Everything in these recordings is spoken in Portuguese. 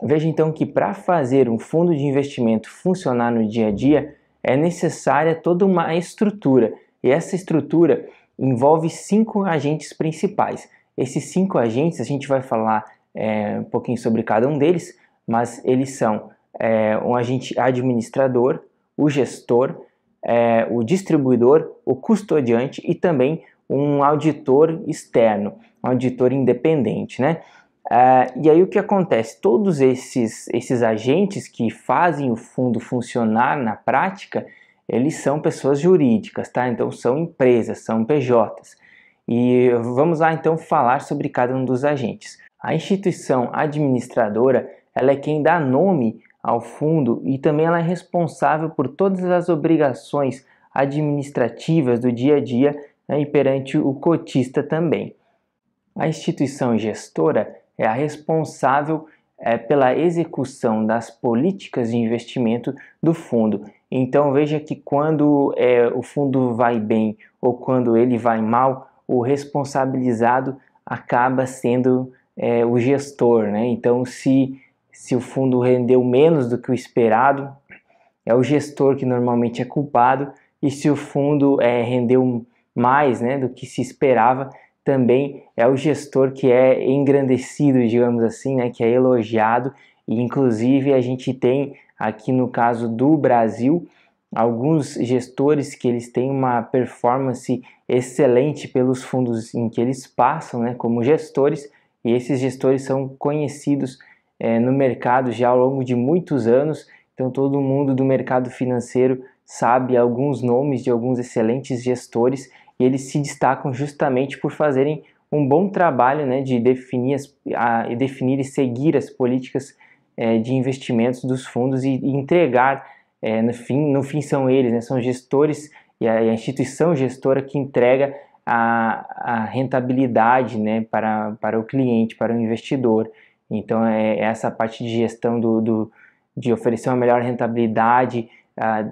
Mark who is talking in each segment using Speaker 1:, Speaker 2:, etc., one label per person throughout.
Speaker 1: Veja então que para fazer um fundo de investimento funcionar no dia a dia é necessária toda uma estrutura, e essa estrutura envolve 5 agentes principais. Esses 5 agentes, a gente vai falar um pouquinho sobre cada um deles, mas eles são um agente administrador, o gestor, o distribuidor, o custodiante e também um auditor externo, um auditor independente, né? E aí o que acontece? Todos esses agentes que fazem o fundo funcionar na prática, eles são pessoas jurídicas, tá? Então são empresas, são PJs. E vamos lá então falar sobre cada um dos agentes. A instituição administradora, ela é quem dá nome ao fundo e também ela é responsável por todas as obrigações administrativas do dia a dia, né, e perante o cotista também. A instituição gestora é a responsável pela execução das políticas de investimento do fundo. Então veja que quando o fundo vai bem ou quando ele vai mal, o responsabilizado acaba sendo o gestor, né? Então se o fundo rendeu menos do que o esperado, é o gestor que normalmente é culpado, e se o fundo rendeu mais, né, do que se esperava, também é o gestor que é engrandecido, digamos assim, né, que é elogiado. E inclusive a gente tem aqui no caso do Brasil alguns gestores que eles têm uma performance excelente pelos fundos em que eles passam, né, como gestores, e esses gestores são conhecidos no mercado já ao longo de muitos anos. Então todo mundo do mercado financeiro sabe alguns nomes de alguns excelentes gestores, e eles se destacam justamente por fazerem um bom trabalho, né, de definir e seguir as políticas de investimentos dos fundos e entregar, no fim são eles, né, são gestores e a instituição gestora que entrega a rentabilidade, né, para o cliente, para o investidor. Então essa parte de gestão de oferecer uma melhor rentabilidade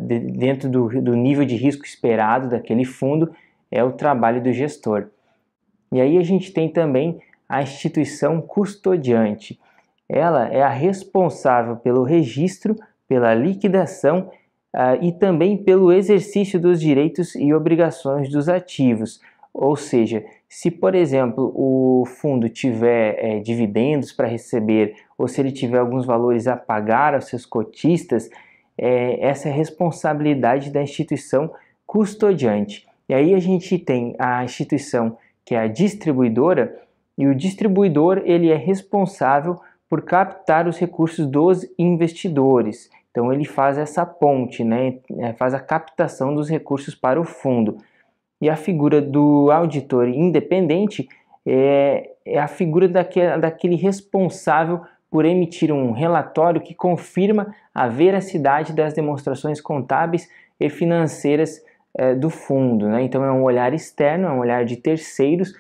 Speaker 1: dentro do nível de risco esperado daquele fundo é o trabalho do gestor. E aí a gente tem também a instituição custodiante. Ela é a responsável pelo registro, pela liquidação e também pelo exercício dos direitos e obrigações dos ativos. Ou seja, se por exemplo o fundo tiver dividendos para receber, ou se ele tiver alguns valores a pagar aos seus cotistas, essa é a responsabilidade da instituição custodiante. E aí a gente tem a instituição que é a distribuidora, e o distribuidor ele é responsável por captar os recursos dos investidores. Então ele faz essa ponte, né? Faz a captação dos recursos para o fundo. E a figura do auditor independente é a figura daquele responsável por emitir um relatório que confirma a veracidade das demonstrações contábeis e financeiras do fundo, né? Então é um olhar externo, é um olhar de terceiros,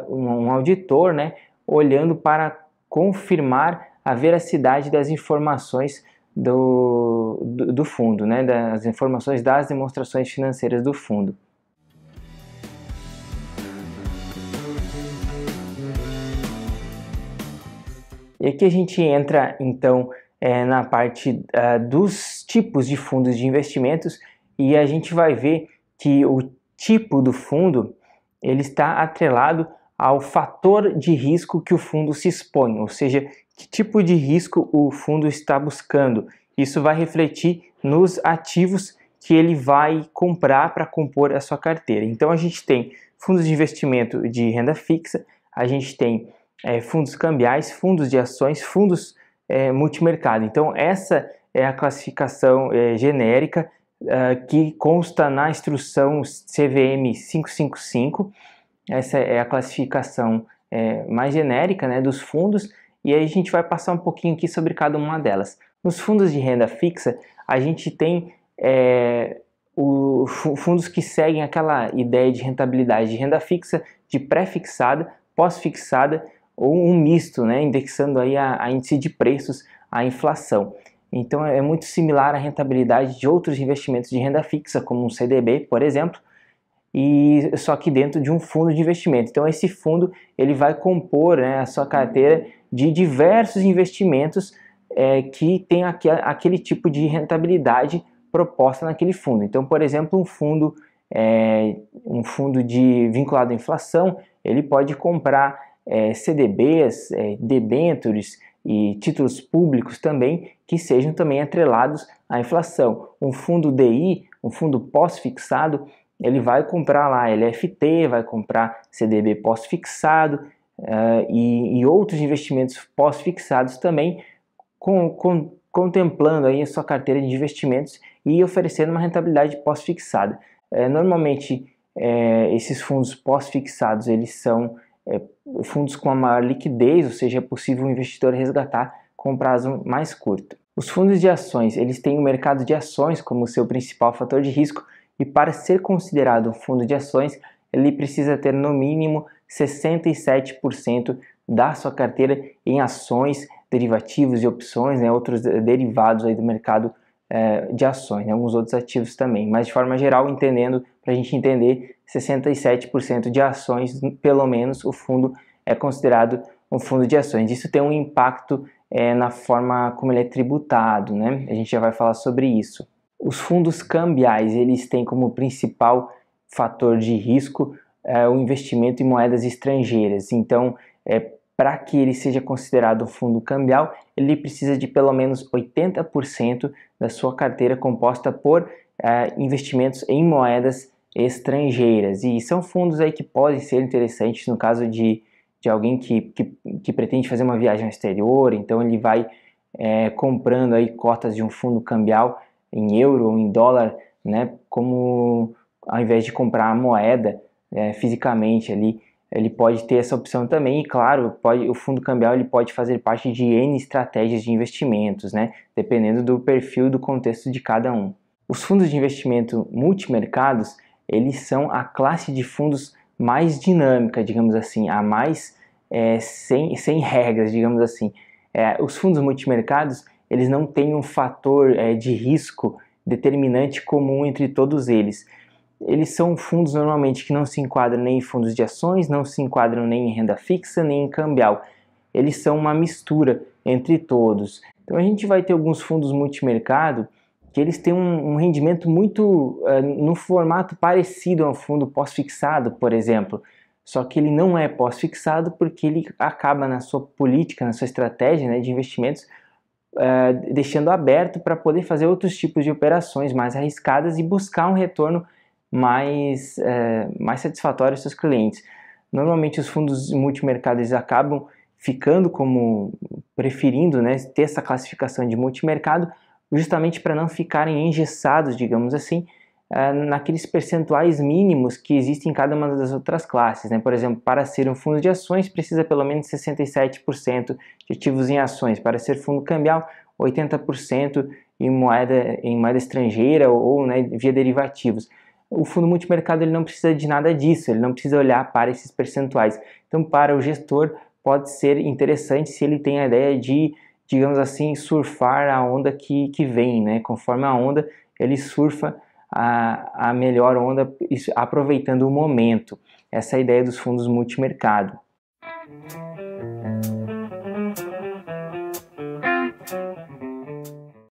Speaker 1: um auditor, né, olhando para confirmar a veracidade das informações do fundo, né, das informações das demonstrações financeiras do fundo. E aqui a gente entra então na parte dos tipos de fundos de investimentos, e a gente vai ver que o tipo do fundo ele está atrelado ao fator de risco que o fundo se expõe, ou seja, que tipo de risco o fundo está buscando. Isso vai refletir nos ativos que ele vai comprar para compor a sua carteira. Então a gente tem fundos de investimento de renda fixa, a gente tem fundos cambiais, fundos de ações, fundos multimercado. Então essa é a classificação genérica que consta na instrução CVM 555. Essa é a classificação mais genérica, né, dos fundos, e aí a gente vai passar um pouquinho aqui sobre cada uma delas. Nos fundos de renda fixa, a gente tem fundos que seguem aquela ideia de rentabilidade de renda fixa, de pré-fixada, pós-fixada ou um misto, né, indexando aí a índice de preços, a inflação. Então é muito similar à rentabilidade de outros investimentos de renda fixa, como um CDB, por exemplo, e só que dentro de um fundo de investimento. Então esse fundo ele vai compor, né, a sua carteira de diversos investimentos que tem aquele tipo de rentabilidade proposta naquele fundo. Então, por exemplo, um fundo vinculado à inflação, ele pode comprar CDBs, debêntures e títulos públicos também, que sejam também atrelados à inflação. Um fundo DI, um fundo pós-fixado, ele vai comprar lá LFT, vai comprar CDB pós-fixado e outros investimentos pós-fixados também, contemplando aí a sua carteira de investimentos e oferecendo uma rentabilidade pós-fixada. Normalmente, esses fundos pós-fixados, eles são fundos com a maior liquidez, ou seja, é possível o investidor resgatar com um prazo mais curto. Os fundos de ações, eles têm o mercado de ações como seu principal fator de risco, e para ser considerado um fundo de ações, ele precisa ter no mínimo 67% da sua carteira em ações, derivativos e opções, né, outros derivados aí do mercado de ações, né, alguns outros ativos também, mas de forma geral, para a gente entender, 67% de ações, pelo menos, o fundo é considerado um fundo de ações. Isso tem um impacto na forma como ele é tributado, né? A gente já vai falar sobre isso. Os fundos cambiais, eles têm como principal fator de risco o investimento em moedas estrangeiras. Então, para que ele seja considerado um fundo cambial, ele precisa de pelo menos 80% da sua carteira composta por investimentos em moedas estrangeiras. E são fundos aí que podem ser interessantes no caso de alguém que pretende fazer uma viagem ao exterior, então ele vai comprando aí cotas de um fundo cambial em euro ou em dólar, né, como ao invés de comprar a moeda fisicamente ali, ele pode ter essa opção também. E claro, o fundo cambial ele pode fazer parte de N estratégias de investimentos, né, dependendo do perfil e do contexto de cada um. Os fundos de investimento multimercados, eles são a classe de fundos mais dinâmica, digamos assim, a mais sem regras, digamos assim. Os fundos multimercados, eles não têm um fator de risco determinante comum entre todos eles. Eles são fundos normalmente que não se enquadram nem em fundos de ações, não se enquadram nem em renda fixa, nem em cambial. Eles são uma mistura entre todos. Então a gente vai ter alguns fundos multimercado que eles têm um rendimento muito no formato parecido a um fundo pós-fixado, por exemplo. Só que ele não é pós-fixado porque ele acaba na sua política, na sua estratégia, né, de investimentos, deixando aberto para poder fazer outros tipos de operações mais arriscadas e buscar um retorno mais satisfatório aos seus clientes. Normalmente os fundos multimercado eles acabam preferindo, né, ter essa classificação de multimercado, justamente para não ficarem engessados, digamos assim, naqueles percentuais mínimos que existem em cada uma das outras classes, né? Por exemplo, para ser um fundo de ações precisa pelo menos 67% de ativos em ações, para ser fundo cambial 80% em moeda estrangeira ou né, via derivativos. O fundo multimercado ele não precisa de nada disso, ele não precisa olhar para esses percentuais. Então, para o gestor pode ser interessante se ele tem a ideia de, digamos assim, surfar a onda que vem, né? Conforme a onda, ele surfa a melhor onda, aproveitando o momento. Essa é a ideia dos fundos multimercado.